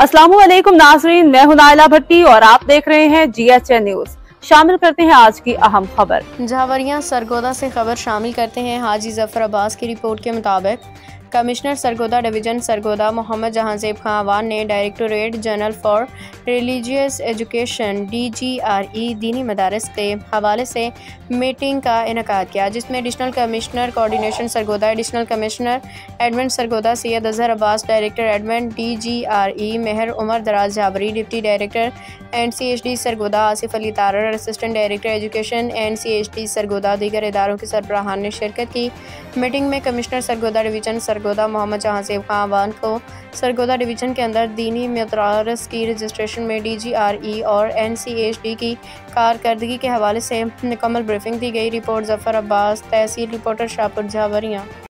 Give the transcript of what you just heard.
अस्सलामुअलैकुम नाजरीन, मैं हूं नाइला भट्टी और आप देख रहे हैं GHN न्यूज। शामिल करते हैं आज की अहम खबर। झावरियां सरगोदा से खबर शामिल करते हैं। हाजी जफर अब्बास की रिपोर्ट के मुताबिक कमिश्नर सरगोदा डिवीज़न सरगोदा मोहम्मद जहांजेब खान अवान ने directorate general for religious education DGRE दीनी मदारस के हवाले से मीटिंग का इनेकाद किया, जिसमें additional commissioner coordination Sargodha, additional commissioner admin Sargodha Syed Azhar Abbas, director admin DGRE Mehar Umar Daraz Jhawari, deputy director NCHD Sargodha Asif Ali Tarar, assistant director education NCHD Sargodha, दीगर इदारों के सरबराहान ने शिरकत की। मीटिंग में कमिश्नर सरगोदा डिवीज़न सरगोदा मोहम्मद जहांजेब खान अवान को सरगोदा डिवीज़न के अंदर दीनी मदारस की रजिस्ट्रेशन में DGRE और NCHD की कारकर्दगी के हवाले से मुकम्मल ब्रीफिंग दी गई। रिपोर्ट जफर अब्बास, तहसील रिपोर्टर शाहपुर झावरियाँ।